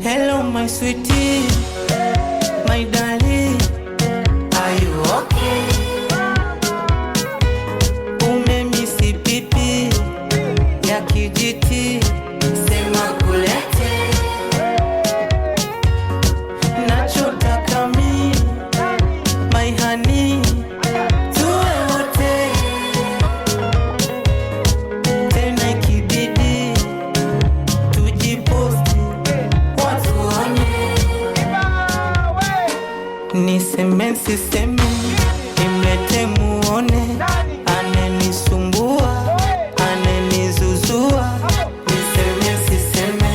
Hello, my sweetie, my darling, are you okay? Umemisi pipi ya kijiti, sema kulete. Nachotaka mimi, my honey, tuwe wote. Tena ikibidi tujiposti watu waone. Niseme siseme, nimlete muone. Anenisumbua, anenizuzua. Niseme siseme,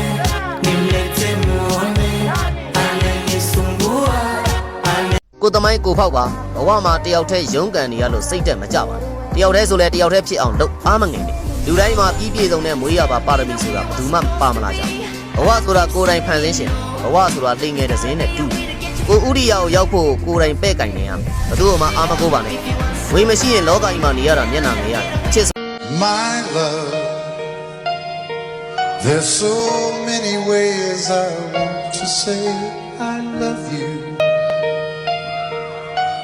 nimlete muone. Anenisumbua, Cô tao mấy cô phao bà, qua mà tiêu thế giống cái này là xây dựng mà chả bà. Tiêu thế rồi là tiêu thế phía ông đâu, mà nghe đi. Điều đấy mà bí trong này mới à bà para mình sửa, đủ mà pa mà lại. Qua rồi là cô đây phản ứng xem, qua rồi là linh nghe được gì này đủ. Cô uri yêu phụ cô đây bé cái này à, đủ mà ama cô bà này. Vì mà xin lỗi cái mà này là nhận năng này à. My love, there's so many ways I want to say I love you.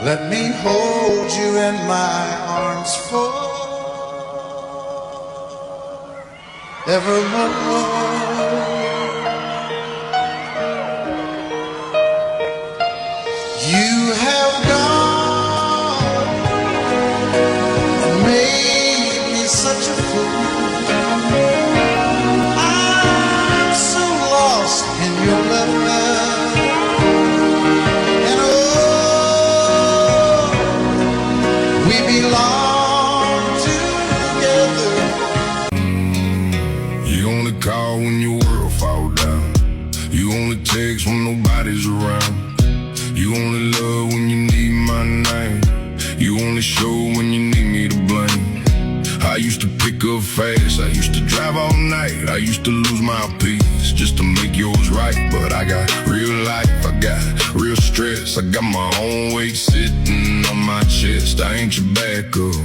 Let me hold you in my arms forevermore. You have gone and made me such a fool. I'm so lost in your love, and oh, we belong together. You only call when your world fall down. You only text when nobody's around. You only love when you need my name. You only show when you need me to blame. I used to pick up fast, I used to drive all night. I used to lose my peace just to make yours right. But I got real life, I got real stress. I got my own weight sitting on my chest. I ain't your backup,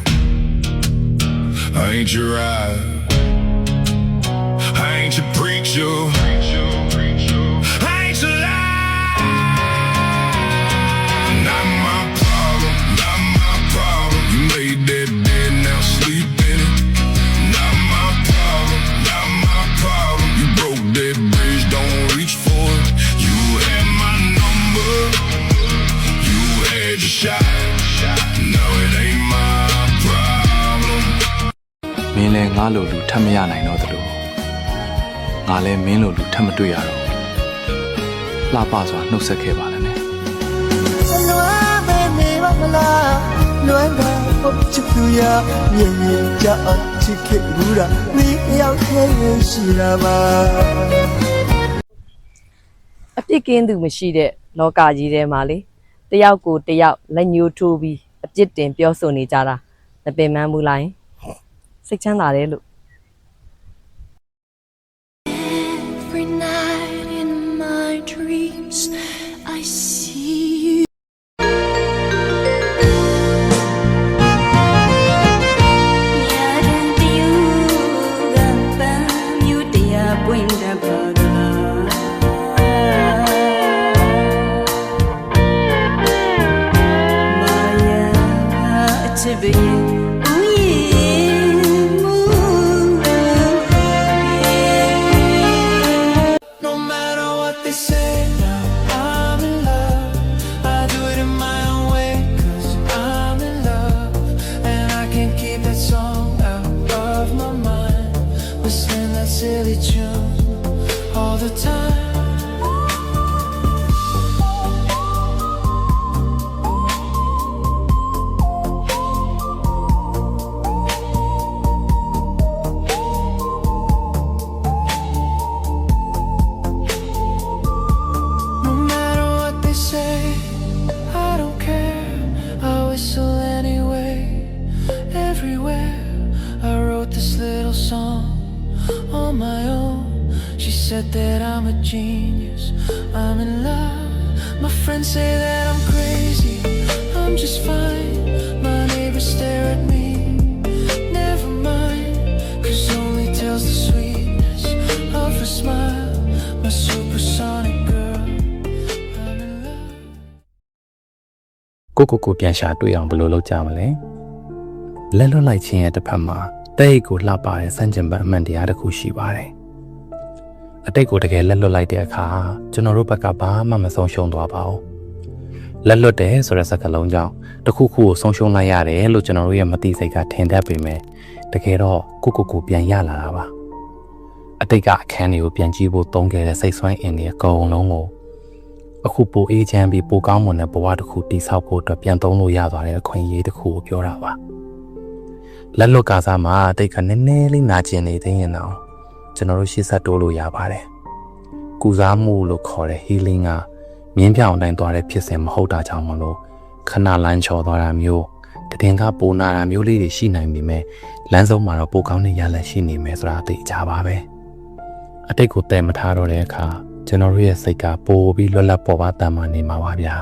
I ain't your ride, I ain't your preacher, I ain't your lie. Not my problem, not my problem. You made that bed, now sleep in it. Not my problem, not my problem. You broke that bridge, don't reach for it. You had my number, you had your shot. Now it ain't my problem. မင်းလဲငါလိုလူထပ်မရနိုင်တော့သလိုငါလဲမင်းလိုလူထပ်မတွေ့ရတော့လှပစွာနှုတ်ဆက်ခဲ့ပါနဲ့ လွမ်းတာပေါ့ချစ်သူရမြင်မြင်ကြအောင်ချစ်ခဲ့ဘူးတာမင်းရောက်ခဲ့ရှိတာပါအပြစ်ကင်းသူမရှိတဲ့လောကကြီးထဲမှာလေတယောက်ကိုတယောက်လက်ညှိုးထိုးပြီးအပြစ်တင်ပြောဆိုနေကြတာမပင်ပန်းဘူးလားစိတ်ချမ်းသာတယ်လို့ Every night in my dreams I see you. no matter what they say now, I'm in love. I do it in my own way, 'cause I'm in love. And I can't keep that song out of my mind. Listening that silly tune all the time. No matter what they say, I don't care. I whistle anyway. Everywhere I wrote this little song on my own. She said that I'm a genius, I'm in love. My friends say that I'm crazy, I'm just fine. My neighbors stare at me, never mind, 'cause only tells the sweetness of her smile. My supersonic ကိုပြန်ရှာတွေ့အောင်ဘယ်လိုလုပ်ကြမလဲလက်လွတ်လိုက်ခြင်းရဲ့တစ်ဖက်မှာတဲ့ကိုလှပတဲ့စံကျင်ဘတ်အမှန်တရားတစ်ခုရှိပါတယ်အတိတ်ကိုတကယ်လက်လွတ်လိုက်တဲ့အခါကျွန်တော်တို့ဘက်ကဘာမှမဆုံးရှုံးသွားပါဘူးလက်လွတ်တယ်ဆိုတဲ့စကားလုံးကြောင့်တစ်ခုခုကိုဆုံးရှုံးလိုက်ရတယ်လို့ကျွန်တော်တို့ရဲ့မသိစိတ်ကထင်တတ်ပေမဲ့တကယ်တော့ကိုပြန်ရလာတာပါအတိတ်ကအခန်းတွေကိုပြန်ကြည့်ဖို့တုံးခဲ့တဲ့စိတ်ဆွမ်းအင်တွေအကုန်လုံးကိုအခုပိုအေးချမ်းပြီးပိုကောင်းမွန်တဲ့ဘဝတစ်ခုတည်ဆောက်ဖို့အတွက်ပြန်သုံးလို့ရသွားတဲ့အခွင့်အရေးတစ်ခုကိုပြောတာပါလက်လွတ်ကားစားမှာအတိတ်ကနည်းနည်းလေးနာကျင်နေသေးရင်တော့ကျွန်တော်တို့ရှေ့ဆက်တိုးလို့ရပါတယ်ကုစားမှုလို့ခေါ်တဲ့ healing ကမြင်းပြောင်တိုင်းသွားတဲ့ဖြစ်စဉ်မဟုတ်တာကြောင့်မလို့ခဏလန်းချော်သွားတာမျိုးတည်ငါပိုနာတာမျိုးလေးတွေရှိနိုင်ပေမဲ့လမ်းဆုံးမှာတော့ပိုကောင်းတဲ့ရလဒ်ရှိနေမယ်ဆိုတာသိကြပါပဲအတိတ်ကိုတည်မထားတော့တဲ့အခါကျွန်တော်တို့ရဲ့စိတ်ကပိုပြီးလွတ်လပ်ပေါ်ပါတမ်းမှနေမှာပါဗျာ